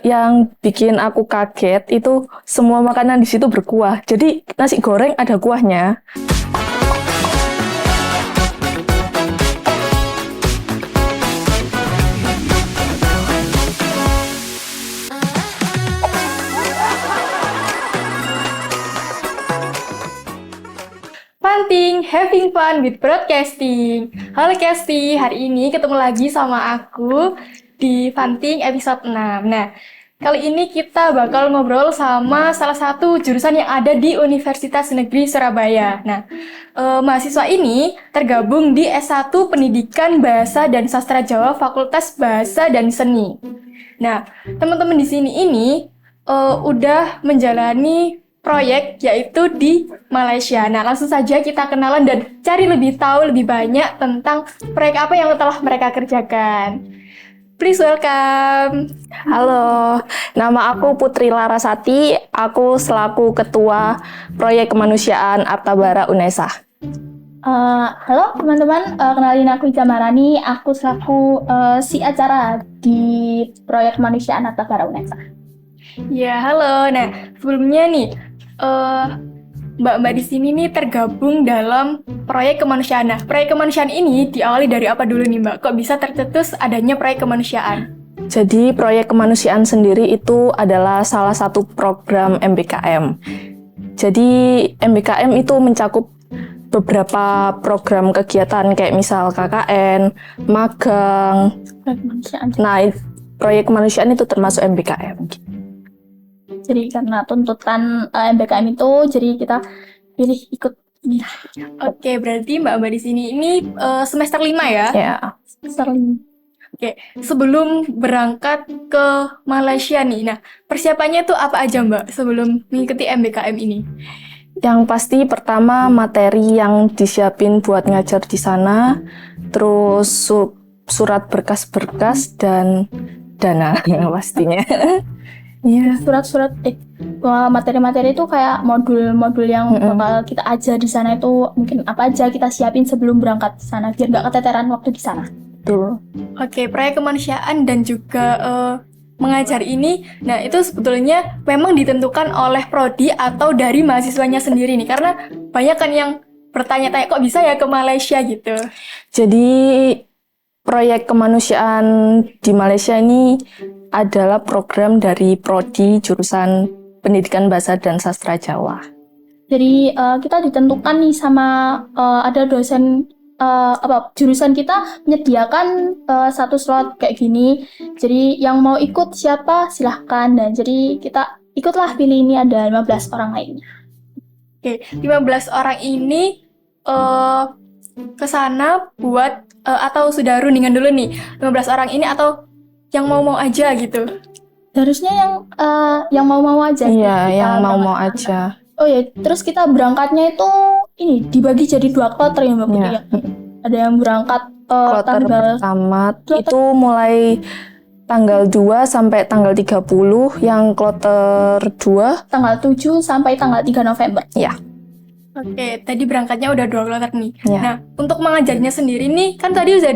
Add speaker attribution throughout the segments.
Speaker 1: Yang bikin aku kaget itu semua makanan di situ berkuah. Jadi nasi goreng ada kuahnya.
Speaker 2: Fanting, having fun with broadcasting. Halo Kesti, hari ini ketemu lagi sama aku di Fanting episode 6. Nah, kali ini kita bakal ngobrol sama salah satu jurusan yang ada di Universitas Negeri Surabaya. Nah, mahasiswa ini tergabung di S1 Pendidikan Bahasa dan Sastra Jawa Fakultas Bahasa dan Seni. Nah, teman-teman di sini ini udah menjalani proyek yaitu di Malaysia. Nah, langsung saja kita kenalan dan cari lebih tahu lebih banyak tentang proyek apa yang telah mereka kerjakan. Please welcome.
Speaker 1: Halo, nama aku Putri Larasati. Aku selaku Ketua Proyek Kemanusiaan Arta Bara UNESA.
Speaker 3: Halo teman-teman, kenalin aku Ica Marani. Aku selaku si acara di Proyek Kemanusiaan Arta Bara UNESA.
Speaker 2: Ya, halo. Nah, sebelumnya nih, Mbak-mbak di sini nih tergabung dalam proyek kemanusiaan. Nah, proyek kemanusiaan ini diawali dari apa dulu nih, Mbak? Kok bisa tercetus adanya proyek kemanusiaan?
Speaker 1: Jadi proyek kemanusiaan sendiri itu adalah salah satu program MBKM. Jadi MBKM itu mencakup beberapa program kegiatan kayak misal KKN, magang. Nah, proyek kemanusiaan itu termasuk MBKM.
Speaker 3: Jadi karena tuntutan MBKM itu, jadi kita pilih ikut.
Speaker 2: Oke, berarti mbak-mbak di sini ini semester 5 ya?
Speaker 1: Ya.
Speaker 3: Sering.
Speaker 2: Oke, sebelum berangkat ke Malaysia nih, nah persiapannya tuh apa aja mbak sebelum mengikuti MBKM ini?
Speaker 1: Yang pasti pertama materi yang disiapin buat ngajar di sana, terus surat berkas-berkas dan dana pastinya.
Speaker 3: Iya. Surat-surat materi-materi itu kayak modul-modul yang bakal kita ajar di sana itu mungkin apa aja kita siapin sebelum berangkat ke sana biar nggak keteteran waktu di sana.
Speaker 1: Tuh.
Speaker 2: Oke, proyek kemanusiaan dan juga mengajar ini, nah itu sebetulnya memang ditentukan oleh prodi atau dari mahasiswanya sendiri nih, karena banyak kan yang bertanya-tanya kok bisa ya ke Malaysia gitu.
Speaker 1: Jadi proyek kemanusiaan di Malaysia ini adalah program dari prodi jurusan Pendidikan Bahasa dan Sastra Jawa.
Speaker 3: Jadi kita ditentukan nih sama ada dosen jurusan kita menyediakan satu slot kayak gini. Jadi yang mau ikut siapa silahkan. Dan jadi kita ikutlah pilih, ini ada 15 orang lainnya.
Speaker 2: Oke, 15 orang ini ke sana buat atau sudah rundingan dulu nih 15 orang ini atau yang mau-mau aja gitu?
Speaker 3: Harusnya yang mau-mau aja.
Speaker 1: Iya, yang mau-mau aja.
Speaker 3: Oh ya, terus kita berangkatnya itu ini dibagi jadi 2 kloter ya Mbak Putri ya. Ada yang berangkat
Speaker 1: kloter pertama itu mulai tanggal 2 sampai tanggal 30, yang kloter 2
Speaker 3: tanggal 7 sampai tanggal 3 November.
Speaker 1: Ya.
Speaker 2: Oke, tadi berangkatnya udah 2 kloter nih.
Speaker 1: Ya.
Speaker 2: Nah, untuk mengajarnya sendiri nih, kan tadi udah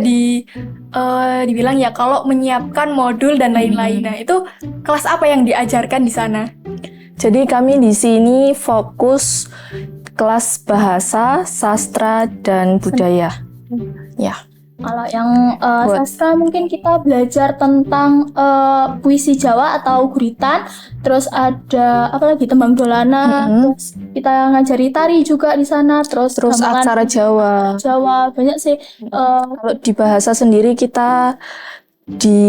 Speaker 2: dibilang ya kalau menyiapkan modul dan lain-lain. Nah, itu kelas apa yang diajarkan di sana?
Speaker 1: Jadi kami di sini fokus kelas bahasa, sastra, dan budaya. Ya.
Speaker 3: Kalau yang sastra mungkin kita belajar tentang puisi Jawa atau guritan, terus ada apa lagi tembang dolana, terus kita ngajari tari juga di sana, terus
Speaker 1: aksara Jawa.
Speaker 3: Jawa banyak sih.
Speaker 1: Kalau di bahasa sendiri kita di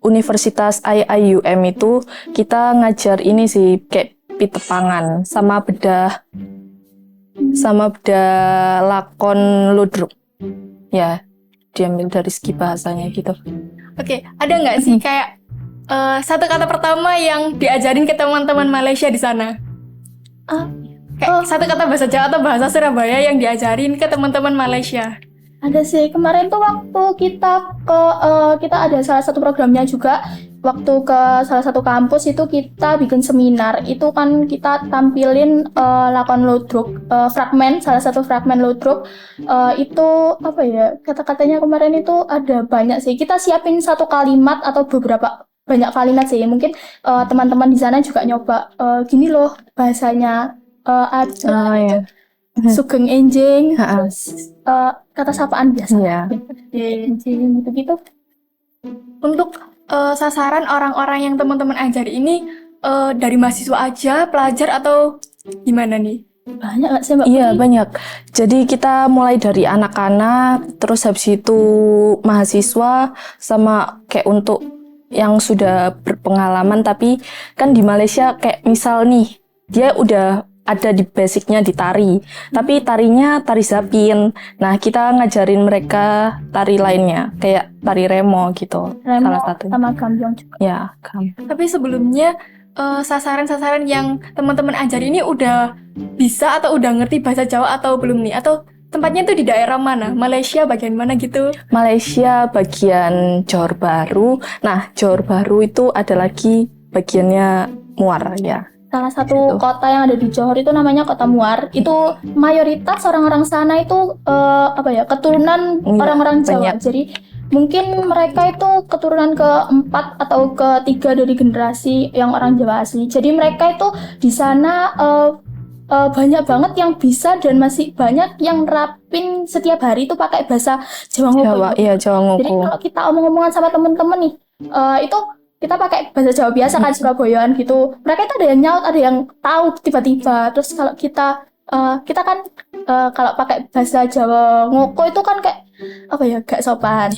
Speaker 1: Universitas IIUM itu kita ngajar ini sih kayak pitepangan sama bedah lakon ludruk. Ya, diambil dari segi bahasanya gitu.
Speaker 2: Oke, ada nggak sih kayak satu kata pertama yang diajarin ke teman-teman Malaysia di sana? Kayak satu kata bahasa Jawa atau bahasa Surabaya yang diajarin ke teman-teman Malaysia?
Speaker 3: Ada sih, kemarin tuh waktu kita ada salah satu programnya juga, waktu ke salah satu kampus itu kita bikin seminar, itu kan kita tampilin lakon ludruk, salah satu fragmen ludruk, itu apa ya, kata-katanya kemarin itu ada banyak sih, kita siapin satu kalimat atau beberapa banyak kalimat sih. Mungkin teman-teman di sana juga nyoba gini loh bahasanya, ada
Speaker 1: ya.
Speaker 3: sugeng enjing,
Speaker 1: Ha-ha.
Speaker 3: terus kata sapaan biasa.
Speaker 1: Iya.
Speaker 3: Enjing gitu-gitu.
Speaker 2: Untuk sasaran orang-orang yang teman-teman ajari ini dari mahasiswa aja, pelajar atau gimana nih?
Speaker 3: Banyak nggak sih Mbak
Speaker 1: Iya,
Speaker 3: Putri?
Speaker 1: banyak. Jadi kita mulai dari anak-anak, terus habis itu mahasiswa, sama kayak untuk yang sudah berpengalaman, tapi kan di Malaysia kayak misal nih, dia udah ada di basicnya di tari, tapi tarinya tari zapin. Nah, kita ngajarin mereka tari lainnya, kayak tari remo gitu,
Speaker 3: Remo
Speaker 1: salah satu.
Speaker 3: sama gambyong juga.
Speaker 1: Ya,
Speaker 2: Tapi sebelumnya sasaran-sasaran yang teman-teman ajari ini udah bisa atau udah ngerti bahasa Jawa atau belum nih? Atau tempatnya tuh di daerah mana? Malaysia bagian mana gitu?
Speaker 1: Malaysia bagian Johor Bahru. Nah, Johor Bahru itu ada lagi bagiannya Muar ya.
Speaker 3: Salah satu
Speaker 1: Gitu.
Speaker 3: kota yang ada di Johor itu namanya Kota Muar. Itu mayoritas orang-orang sana itu keturunan
Speaker 1: Iya,
Speaker 3: orang-orang Jawa.
Speaker 1: banyak.
Speaker 3: Jadi mungkin mereka itu keturunan keempat atau ketiga dari generasi yang orang Jawa asli. Jadi mereka itu di sana banyak banget yang bisa dan masih banyak yang nerapin setiap hari itu pakai bahasa Jawa Ngoko.
Speaker 1: Jawa, iya Jawa
Speaker 3: Jadi
Speaker 1: Ngoko.
Speaker 3: kalau kita omong-omongan sama temen-temen nih, itu kita pakai bahasa Jawa biasa kan, Surabayaan gitu. Mereka itu ada yang nyaut, ada yang tahu tiba-tiba. Terus kalau kita kan kalau pakai bahasa Jawa Ngoko itu kan kayak gak sopan.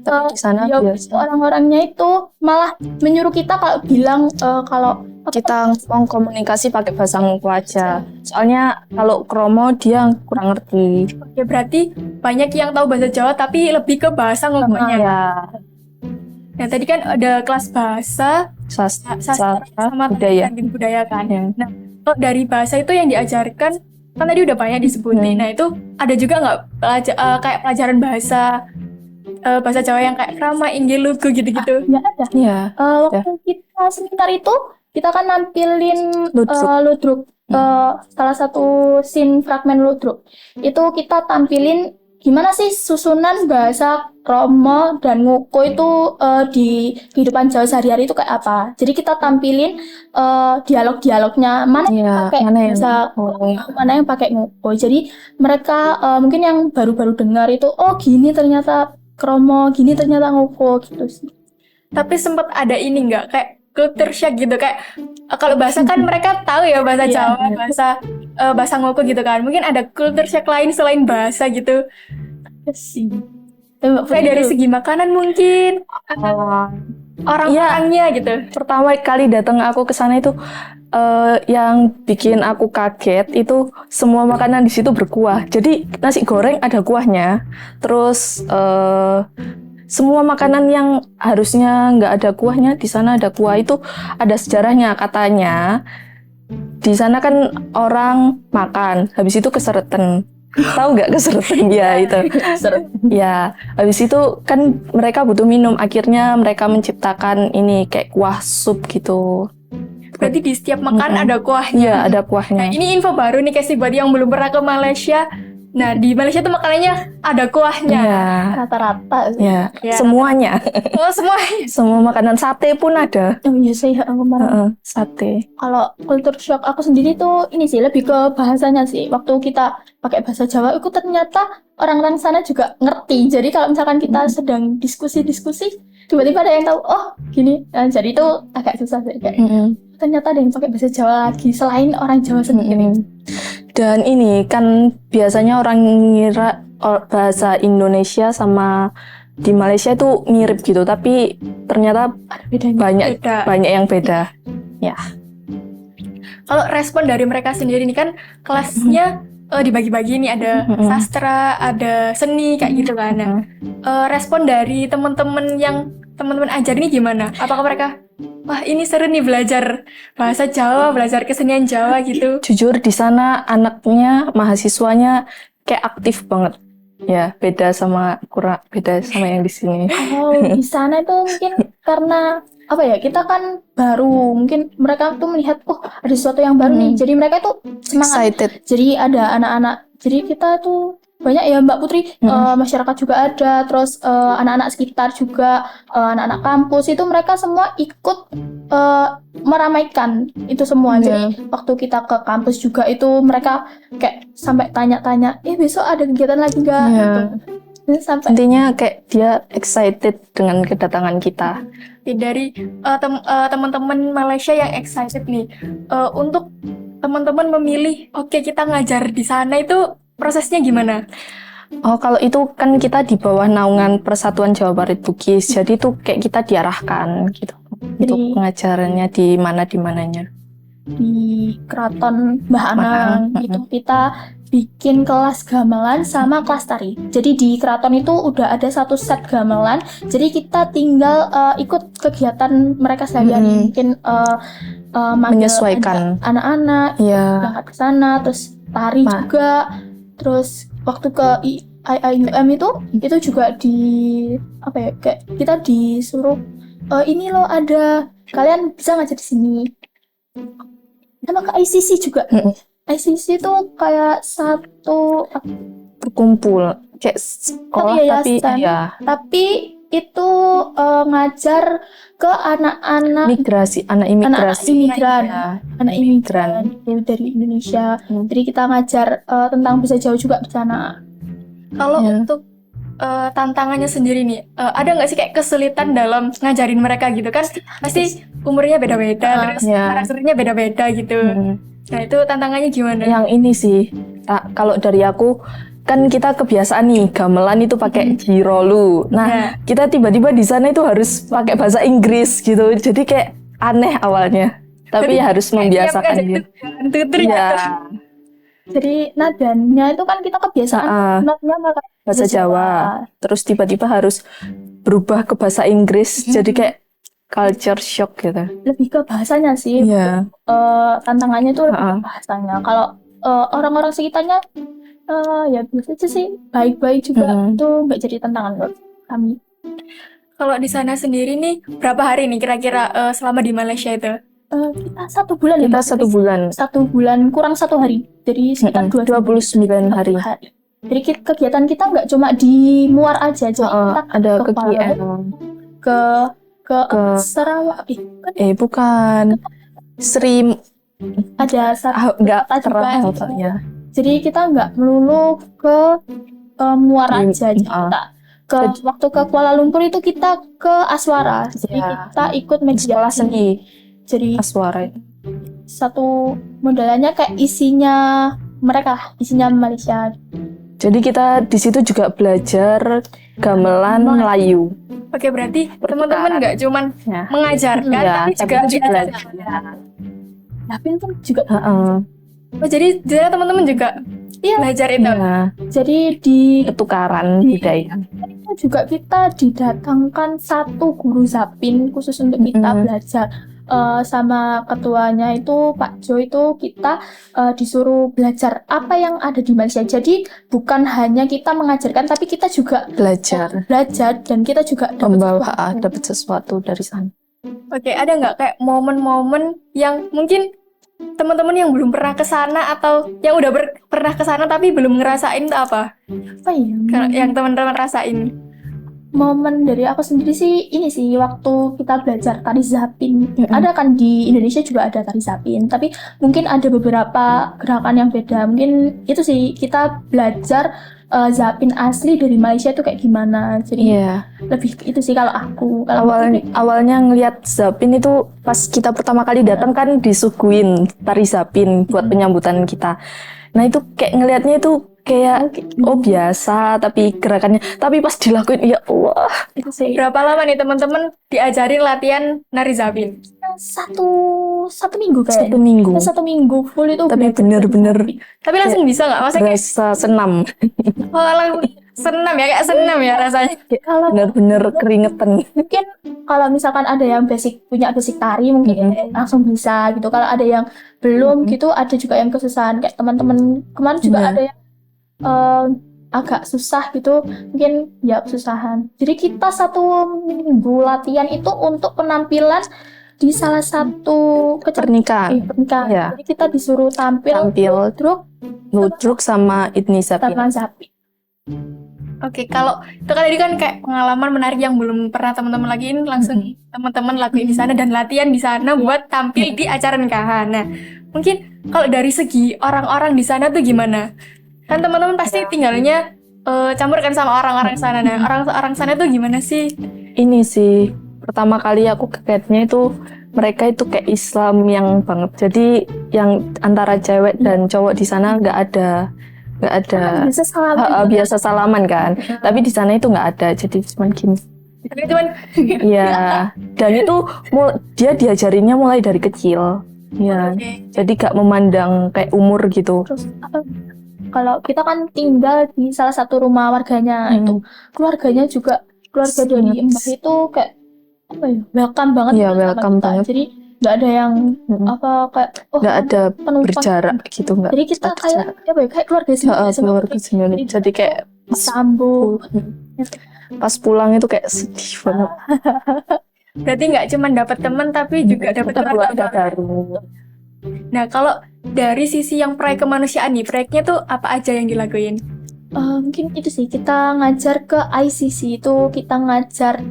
Speaker 1: Tapi di sana
Speaker 3: Ya,
Speaker 1: biasa.
Speaker 3: orang-orangnya itu malah menyuruh kita kalau bilang kalau
Speaker 1: Kita ngomong komunikasi pakai bahasa Ngoko aja. Soalnya kalau kromo dia kurang ngerti.
Speaker 2: Ya berarti banyak yang tahu bahasa Jawa tapi lebih ke bahasa Ngokonya.
Speaker 1: Ya,
Speaker 2: Nah tadi kan ada kelas bahasa,
Speaker 1: sastra
Speaker 2: sama
Speaker 1: budaya.
Speaker 2: budaya kan.
Speaker 1: Ya.
Speaker 2: Nah kalau dari bahasa itu yang diajarkan kan tadi udah banyak disebutin. Nah itu ada juga nggak kayak pelajaran bahasa Jawa yang kayak krama, inggil, lugu gitu-gitu?
Speaker 3: ya ada.
Speaker 1: Ya,
Speaker 3: Waktu kita seminar itu kita kan nampilin
Speaker 1: Ludruk.
Speaker 3: ludruk, salah satu scene fragmen ludruk. Itu kita tampilin gimana sih susunan bahasa Kromo dan Ngoko itu di kehidupan Jawa sehari-hari itu kayak apa. Jadi kita tampilin dialog-dialognya, mana yang
Speaker 1: ya,
Speaker 3: pakai
Speaker 1: mana yang
Speaker 3: bahasa mana yang pakai Ngoko. Jadi mereka mungkin yang baru-baru dengar itu, oh gini ternyata Kromo, gini ternyata Ngoko gitu sih.
Speaker 2: Tapi sempat ada ini nggak kayak culture shock gitu kayak kalau bahasa kan mereka tahu ya bahasa
Speaker 3: Iya,
Speaker 2: Jawa, bahasa Ngoko gitu kan. Mungkin ada culture shock lain selain bahasa gitu.
Speaker 3: sih.
Speaker 2: Kayak dari segi makanan mungkin orang-orangnya gitu.
Speaker 1: Pertama kali datang aku ke sana itu yang bikin aku kaget itu semua makanan di situ berkuah. Jadi nasi goreng ada kuahnya. Terus semua makanan yang harusnya nggak ada kuahnya di sana ada kuah. Itu ada sejarahnya, katanya. Di sana kan orang makan, habis itu keseretan. Tahu nggak keseretan? Ya itu. Ya, habis itu kan mereka butuh minum. Akhirnya mereka menciptakan ini kayak kuah sup gitu.
Speaker 2: Berarti di setiap makan ada
Speaker 1: Iya,
Speaker 2: kuahnya.
Speaker 1: ada
Speaker 2: Nah,
Speaker 1: kuahnya.
Speaker 2: ini info baru nih kasih buat yang belum pernah ke Malaysia. Nah, di Malaysia tuh makanannya ada kuahnya.
Speaker 1: Ya,
Speaker 3: Rata-rata sih.
Speaker 1: ya,
Speaker 2: Ya.
Speaker 1: semuanya.
Speaker 2: Oh, semua.
Speaker 1: Semua makanan, sate pun ada.
Speaker 3: Oh iya sih, kemarin.
Speaker 1: Sate.
Speaker 3: Kalau culture shock aku sendiri tuh ini sih lebih ke bahasanya sih. Waktu kita pakai bahasa Jawa, itu ternyata orang-orang sana juga ngerti. Jadi kalau misalkan kita sedang diskusi-diskusi, tiba-tiba ada yang tahu, oh gini. Nah, jadi itu agak susah sih. Kayak, ternyata ada yang pakai bahasa Jawa lagi selain orang Jawa sendiri.
Speaker 1: Dan ini kan biasanya orang ngira bahasa Indonesia sama di Malaysia itu mirip gitu, tapi ternyata
Speaker 3: Bedanya.
Speaker 1: banyak yang beda.
Speaker 2: Kalau respon dari mereka sendiri nih kan kelasnya dibagi-bagi nih, ada sastra, ada seni kayak gitu kan. Nah, respon dari teman-teman yang teman-teman ajar ini gimana? Apakah mereka, wah ini seru nih belajar bahasa Jawa, belajar kesenian Jawa gitu?
Speaker 1: Jujur di sana anaknya, mahasiswanya kayak aktif banget. Ya, beda sama yang di sini.
Speaker 3: Kalau di sana itu mungkin karena kita kan baru, mungkin mereka tuh melihat ada sesuatu yang baru nih, jadi mereka tuh semangat.
Speaker 1: Excited.
Speaker 3: Jadi ada anak-anak, jadi kita tuh banyak ya Mbak Putri, masyarakat juga ada, terus anak-anak sekitar juga, anak-anak kampus itu mereka semua ikut meramaikan itu semua. Jadi waktu kita ke kampus juga itu mereka kayak sampai tanya-tanya, besok ada kegiatan lagi nggak? Gitu. Dan sampai
Speaker 1: Intinya kayak dia excited dengan kedatangan kita.
Speaker 2: Dari teman-teman Malaysia yang excited nih, untuk teman-teman memilih, oke kita ngajar di sana itu prosesnya gimana?
Speaker 1: Oh, kalau itu kan kita di bawah naungan Persatuan Jawa Barat Bugis, jadi itu kayak kita diarahkan gitu untuk pengajarannya di mananya.
Speaker 3: Di Keraton Mbah Anang itu kita bikin kelas gamelan sama kelas tari. Jadi di keraton itu udah ada satu set gamelan. Jadi kita tinggal ikut kegiatan mereka sehari-hari. Mungkin
Speaker 1: menyesuaikan
Speaker 3: anak-anak berangkat ke sana, terus tari juga. Terus waktu ke IIUM itu juga kayak kita disuruh ini loh ada, kalian bisa ngajar di sini. Sama ke ICC juga. ICC itu kayak satu
Speaker 1: berkumpul kayak sekolah
Speaker 3: tapi itu ngajar ke anak-anak
Speaker 1: anak imigran
Speaker 3: itu dari Indonesia. Jadi kita ngajar tentang bahasa Jawa juga di sana.
Speaker 2: Kalau untuk tantangannya sendiri nih, ada nggak sih kayak kesulitan dalam ngajarin mereka gitu kan? Pasti umurnya beda-beda, terus karakternya beda-beda gitu. Nah itu tantangannya gimana?
Speaker 1: Yang ini sih, kalau dari aku kan kita kebiasaan nih gamelan itu pakai jirolu. Nah kita tiba-tiba di sana itu harus pakai bahasa Inggris gitu. Jadi kayak aneh awalnya, tapi harus membiasakan gitu.
Speaker 3: Jadi nadanya itu kan kita kebiasaan nadanya
Speaker 1: bahasa Jawa. Terus tiba-tiba harus berubah ke bahasa Inggris. Jadi kayak culture shock gitu.
Speaker 3: Lebih ke bahasanya sih. Tantangannya itu lebih ke bahasanya. Kalau orang-orang sekitarnya ya biasa aja sih, baik-baik juga. Itu nggak jadi tantangan buat kami.
Speaker 2: Kalau di sana sendiri nih berapa hari nih kira-kira selama di Malaysia itu?
Speaker 3: Kita 1 bulan
Speaker 1: kita 1 bulan.
Speaker 3: 1 bulan kurang 1 hari. Jadi sekitar
Speaker 1: 29 hari.
Speaker 3: Jadi kegiatan kita nggak cuma di Muar aja, jadi kita
Speaker 1: ada ke KL,
Speaker 3: ke Sarawak,
Speaker 1: bukan Sri,
Speaker 3: ada
Speaker 1: nggak
Speaker 3: juga ya. Jadi kita nggak melulu ke Muar aja, waktu ke Kuala Lumpur itu kita ke Aswara, jadi kita ikut
Speaker 1: sekolah seni.
Speaker 3: Jadi
Speaker 1: Aswara
Speaker 3: satu modelannya kayak isinya Malaysia.
Speaker 1: Jadi kita di situ juga belajar gamelan Melayu.
Speaker 2: Oke, berarti teman-teman nggak cuman mengajarkan, tapi juga belajar.
Speaker 3: Tapi pun juga.
Speaker 2: Jadi teman-teman juga belajar itu.
Speaker 3: Jadi di
Speaker 1: pertukaran budaya.
Speaker 3: Juga kita didatangkan satu guru Zapin khusus untuk kita belajar. Sama ketuanya itu Pak Jo itu kita disuruh belajar apa yang ada di Malaysia. Jadi bukan hanya kita mengajarkan, tapi kita juga belajar dan kita juga
Speaker 1: dapat sesuatu dari sana.
Speaker 2: Oke, ada nggak kayak momen-momen yang mungkin teman-teman yang belum pernah ke sana atau yang udah pernah ke sana tapi belum ngerasain itu apa?
Speaker 3: Apa ya?
Speaker 2: Yang teman-teman rasain?
Speaker 3: Momen dari aku sendiri sih ini sih waktu kita belajar tari Zapin. Ada kan di Indonesia juga ada tari Zapin, tapi mungkin ada beberapa gerakan yang beda. Mungkin itu sih kita belajar Zapin asli dari Malaysia itu kayak gimana. Jadi lebih itu sih kalau aku.
Speaker 1: Awalnya ngelihat Zapin itu pas kita pertama kali datang kan disuguhin tari Zapin buat penyambutan kita. Nah itu kayak ngelihatnya itu kayak biasa, tapi gerakannya, tapi pas dilakuin ya Allah.
Speaker 3: Itu sih.
Speaker 2: Berapa lama nih teman-teman diajarin latihan nari Zapin?
Speaker 3: Satu minggu kayaknya.
Speaker 1: 1 minggu.
Speaker 3: 1 minggu full itu.
Speaker 1: Tapi bener-bener.
Speaker 2: Tapi langsung bisa nggak? Maksudnya
Speaker 1: rasa senam.
Speaker 2: Langsung senam ya, kayak senam ya rasanya.
Speaker 3: Kalau
Speaker 1: bener-bener keringetan.
Speaker 3: Mungkin kalau misalkan ada yang punya basic tari mungkin langsung bisa gitu. Kalau ada yang belum gitu, ada juga yang kesusahan kayak teman-teman kemarin juga ada yang agak susah gitu, mungkin ya kesusahan. Jadi kita 1 minggu latihan itu untuk penampilan di salah satu
Speaker 1: pernikahan.
Speaker 3: Jadi kita disuruh tampil
Speaker 1: ludruk sama Idni Zapin.
Speaker 2: Oke, kalau itu kan tadi kan kayak pengalaman menarik yang belum pernah teman-teman lakuin, langsung teman-teman lakuin di sana dan latihan di sana buat tampil di acara nikahan. Nah, mungkin kalau dari segi orang-orang di sana tuh gimana? Kan teman-teman pasti tinggalnya campur kan sama orang-orang sana. Nah, orang-orang sana tuh gimana sih?
Speaker 1: Ini sih pertama kali aku kagetnya itu mereka itu kayak Islam yang banget. Jadi yang antara cewek dan cowok di sana nggak ada
Speaker 3: Bisa salah.
Speaker 1: biasa salaman kan. Tapi di sana itu nggak ada. Jadi cuman gini.
Speaker 2: Tapi cuman
Speaker 1: Iya. Dan itu dia diajarinnya mulai dari kecil. Iya.
Speaker 2: Oke.
Speaker 1: Jadi gak memandang kayak umur gitu.
Speaker 3: Terus kalau kita kan tinggal di salah satu rumah warganya itu keluarganya juga keluarga dari Mbah itu kayak apa ya, welcome banget
Speaker 1: Iya,
Speaker 3: sama
Speaker 1: welcome
Speaker 3: kita.
Speaker 1: banget.
Speaker 3: Jadi nggak ada yang apa kayak
Speaker 1: Nggak ada
Speaker 3: penumpang.
Speaker 1: berjarak gitu, nggak.
Speaker 3: Jadi kita kayak apa ya, kayak keluarga sendiri.
Speaker 1: keluarga sendiri. Jadi kayak
Speaker 3: sambung.
Speaker 1: pas pulang itu kayak sedih banget.
Speaker 2: Berarti nggak cuma dapat teman tapi juga dapat keluarga baru. Nah, kalau dari sisi yang proyek kemanusiaan nih, proyeknya tuh apa aja yang dilakuin?
Speaker 3: Mungkin itu sih kita ngajar ke ICC itu kita ngajar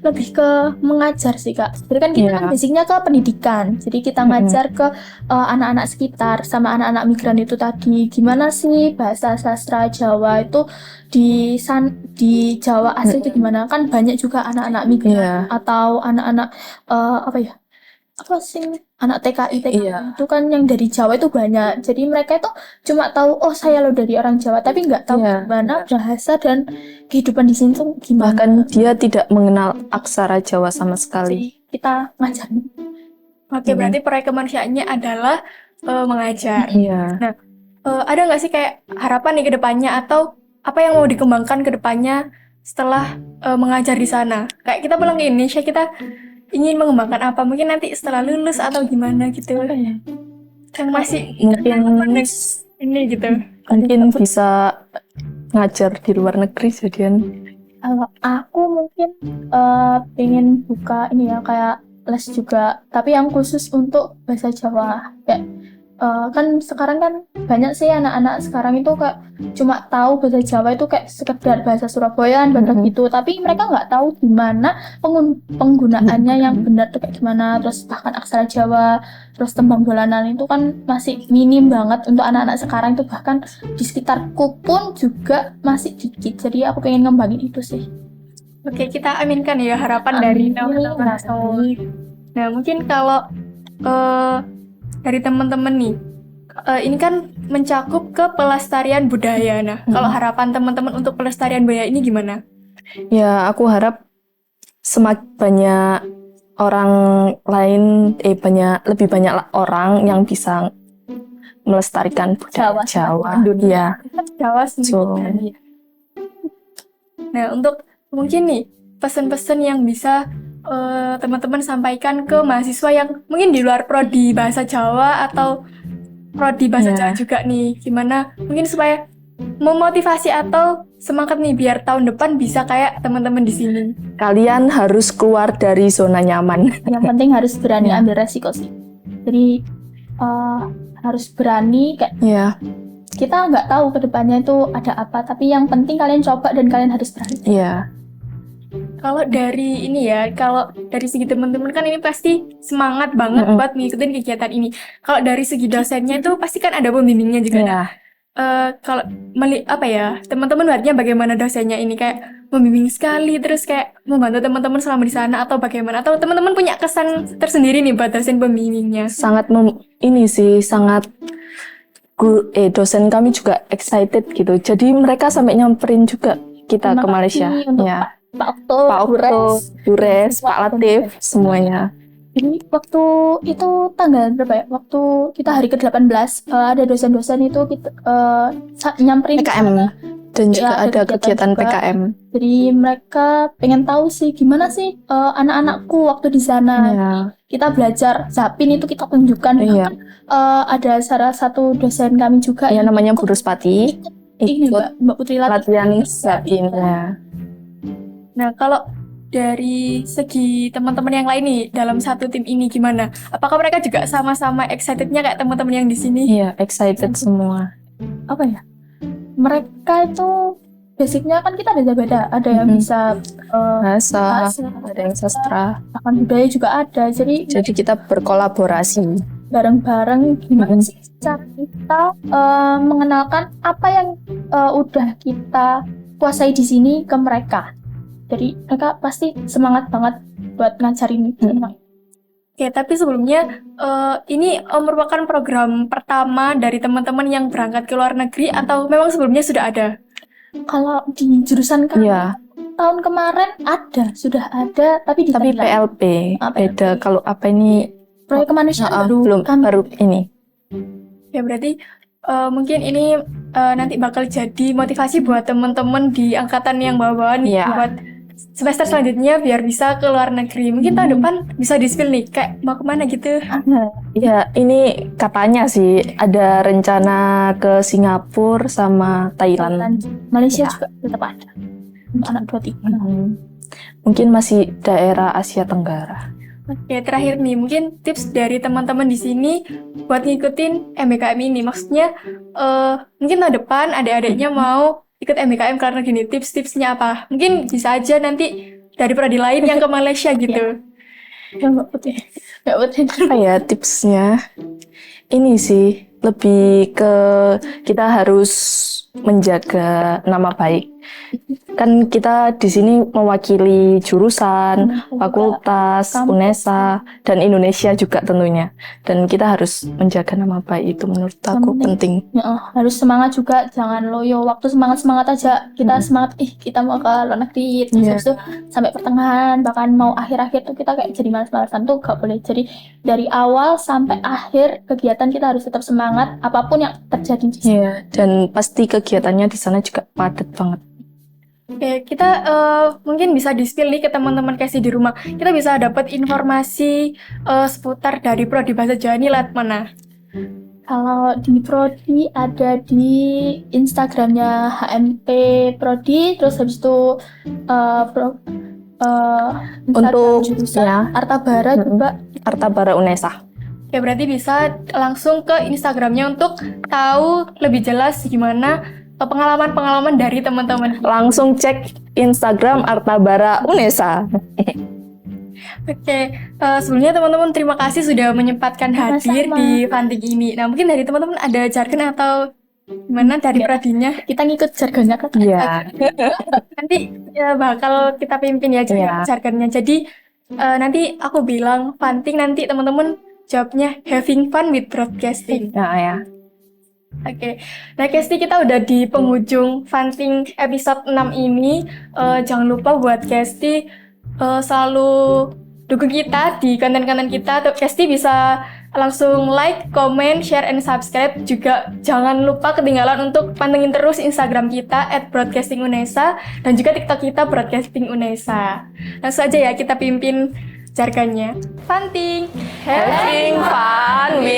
Speaker 3: lebih ke mengajar sih Kak. Jadi kan kita
Speaker 1: Iya.
Speaker 3: kan basicnya ke pendidikan. Jadi kita ngajar ke anak-anak sekitar sama anak-anak migran itu tadi gimana sih bahasa sastra Jawa itu di Jawa asli itu gimana? Kan banyak juga anak-anak migran
Speaker 1: Iya.
Speaker 3: atau anak-anak apa ya? Apa sih anak TKI
Speaker 1: Iya.
Speaker 3: itu kan yang dari Jawa itu banyak. Jadi mereka itu cuma tahu oh saya lo dari orang Jawa tapi nggak tahu
Speaker 1: Iya.
Speaker 3: gimana bahasa dan kehidupan di sini tuh gimana.
Speaker 1: Bahkan dia tidak mengenal aksara Jawa sama sekali.
Speaker 3: Jadi kita ngajar.
Speaker 2: Oke, berarti proyek kemanusiaannya adalah mengajar.
Speaker 1: Iya.
Speaker 2: Ada nggak sih kayak harapan nih ke depannya atau apa yang mau dikembangkan ke depannya setelah mengajar di sana? Kayak kita pulang ke Indonesia, kita ingin mengembangkan apa? Mungkin nanti setelah lulus atau gimana gitu. Yang masih
Speaker 1: Mungkin
Speaker 2: ini gitu.
Speaker 1: bisa ngajar di luar negeri jadian.
Speaker 3: Aku mungkin pengen buka ini ya kayak les juga tapi yang khusus untuk bahasa Jawa kayak kan sekarang kan banyak sih anak-anak sekarang itu kayak cuma tahu bahasa Jawa itu kayak sekedar bahasa Surabayaan bahasa gitu tapi mereka nggak tahu gimana penggunaannya yang benar tuh kayak gimana terus bahkan aksara Jawa terus tembang dolanan itu kan masih minim banget untuk anak-anak sekarang itu bahkan di sekitarku pun juga masih dikit jadi aku pengen ngembangin itu sih.
Speaker 2: Oke, kita aminkan ya harapan dari teman-teman semua. Nah, mungkin kalau dari teman-teman nih, ini kan mencakup ke pelestarian budaya. Nah, kalau harapan teman-teman untuk pelestarian budaya ini gimana?
Speaker 1: Ya, aku harap semakin banyak orang lain, lebih banyak orang yang bisa melestarikan budaya Jawa. Ya.
Speaker 2: Jawa sendiri. Nah, untuk mungkin nih pesan-pesan yang bisa teman-teman sampaikan ke mahasiswa yang mungkin di luar prodi bahasa Jawa atau prodi bahasa Jawa juga nih, gimana mungkin supaya memotivasi atau semangat nih biar tahun depan bisa kayak teman-teman di sini.
Speaker 1: Kalian harus keluar dari zona nyaman.
Speaker 3: Yang penting harus berani ambil resiko sih. Jadi harus berani kayak kita nggak tahu kedepannya itu ada apa, tapi yang penting kalian coba dan kalian harus berani.
Speaker 1: Iya.
Speaker 2: Kalau dari ini ya, kalau dari segi teman-teman kan ini pasti semangat banget buat ngikutin kegiatan ini. Kalau dari segi dosennya itu pasti kan ada pembimbingnya juga.
Speaker 1: Iya.
Speaker 2: Kalau teman-teman melihatnya bagaimana dosennya ini kayak membimbing sekali, terus kayak membantu teman-teman selama di sana atau bagaimana? Atau teman-teman punya kesan tersendiri nih buat dosen pembimbingnya?
Speaker 1: Dosen kami juga excited gitu. Jadi mereka sampai nyamperin juga kita ke Malaysia.
Speaker 3: Untuk Pak Okto,
Speaker 1: Bures, Pak Latif, semuanya.
Speaker 3: Ini waktu itu tanggal berapa ya? Waktu kita hari ke-18 ada dosen-dosen itu kita nyamperin
Speaker 1: PKM dan juga ada kegiatan PKM.
Speaker 3: Jadi mereka pengen tahu sih gimana sih anak-anakku waktu di sana. Kita belajar Zapin itu kita tunjukkan. Ada salah satu dosen kami juga
Speaker 1: yang namanya Bu Ruspati
Speaker 3: ikut Mbak Putri
Speaker 1: latihan Zapin.
Speaker 2: Nah, kalau dari segi teman-teman yang lain nih dalam satu tim ini gimana? Apakah mereka juga sama-sama excitednya kayak teman-teman yang di sini?
Speaker 1: Iya, excited semua.
Speaker 3: Apa ya? Mereka itu basicnya kan kita beda-beda. Ada yang bisa
Speaker 1: Bahasa,
Speaker 3: bahasa,
Speaker 1: ada yang sastra.
Speaker 3: bahkan budaya juga ada. Jadi
Speaker 1: Jadi kita berkolaborasi.
Speaker 3: bareng-bareng gimana sih cara kita mengenalkan apa yang udah kita kuasai di sini ke mereka. Jadi mereka pasti semangat banget buat ngajarin semua.
Speaker 2: Oke, tapi sebelumnya ini merupakan program pertama dari teman-teman yang berangkat ke luar negeri atau memang sebelumnya sudah ada?
Speaker 3: Kalau di jurusan kami
Speaker 1: Iya,
Speaker 3: tahun kemarin sudah ada, tapi di
Speaker 1: tapi
Speaker 3: Thailand.
Speaker 1: PLP
Speaker 3: PLP.
Speaker 1: beda. Kalau apa ini
Speaker 3: Proyek kemanusiaan
Speaker 1: belum
Speaker 3: kami.
Speaker 1: baru ini.
Speaker 2: Ya berarti mungkin ini nanti bakal jadi motivasi buat teman-teman di angkatan yang bawah-bawah nih
Speaker 1: Iya.
Speaker 2: buat semester selanjutnya biar bisa ke luar negeri. Mungkin tahun depan bisa di-spill nih kayak mau kemana gitu.
Speaker 1: Ya, ini katanya sih ada rencana ke Singapura sama Thailand.
Speaker 3: Malaysia
Speaker 1: Ya.
Speaker 3: juga tetap ada untuk anak 23.
Speaker 1: Mungkin masih daerah Asia Tenggara.
Speaker 2: Oke, terakhir nih mungkin tips dari teman-teman di sini buat ngikutin MBKM ini. Maksudnya mungkin tahun depan adik-adiknya mau ikut MBKM karena gini, tips-tipsnya apa? Mungkin bisa aja nanti dari prodi lain yang ke Malaysia gitu.
Speaker 3: Ya, Mbak Putih. Mbak Putih.
Speaker 1: Apa ya tipsnya? Ini sih lebih ke kita harus menjaga nama baik. Kan kita di sini mewakili jurusan, fakultas,
Speaker 3: kampus.
Speaker 1: UNESA, dan Indonesia juga tentunya. Dan kita harus menjaga nama baik, itu menurut aku penting.
Speaker 3: Ya, harus semangat juga, jangan loyo. Waktu semangat aja kita semangat, kita mau ke luar negeri. Terus
Speaker 1: Iya.
Speaker 3: habis itu sampai pertengahan, bahkan mau akhir-akhir tuh kita kayak jadi malas-malasan tuh gak boleh. Jadi dari awal sampai akhir kegiatan kita harus tetap semangat apapun yang terjadi di sini.
Speaker 1: Iya, dan pasti kegiatannya di sana juga padat banget.
Speaker 2: Oke, kita mungkin bisa di-spill nih ke teman-teman kasih di rumah. Kita bisa dapat informasi seputar dari prodi bahasa Jawa ini lewat mana?
Speaker 3: Kalau di Prodi ada di Instagramnya HMP Prodi, terus habis itu Instagram
Speaker 1: Untuk
Speaker 3: jurusan
Speaker 1: ya,
Speaker 3: Artabara juga.
Speaker 1: Artabara UNESA.
Speaker 2: Oke, berarti bisa langsung ke Instagramnya untuk tahu lebih jelas gimana pengalaman-pengalaman dari teman-teman.
Speaker 1: Langsung cek Instagram Artabara UNESA.
Speaker 2: Oke, sebelumnya teman-teman terima kasih sudah menyempatkan hadir
Speaker 3: Sama-sama.
Speaker 2: di Fanting ini. Nah, mungkin dari teman-teman ada jargon atau gimana dari
Speaker 3: Ya.
Speaker 2: prodinya?
Speaker 3: Kita ngikut jargonnya kan.
Speaker 1: Iya.
Speaker 2: Nanti bakal kita pimpin ya
Speaker 1: Iya.
Speaker 2: jargonnya. Jadi nanti aku bilang Fanting, nanti teman-teman jawabnya having fun with broadcasting.
Speaker 1: Nah, ya.
Speaker 2: Oke, nah Kesti, kita udah di penghujung Fanting episode 6 ini. Jangan lupa buat Kesti selalu dukung kita di konten-konten kita. Tuh, Kesti bisa langsung like, comment, share, and subscribe. Juga jangan lupa ketinggalan untuk pantengin terus Instagram kita @broadcastingunesa dan juga TikTok kita Broadcasting Unesa. Langsung aja ya kita pimpin jargonnya. Fanting,
Speaker 1: Having fun with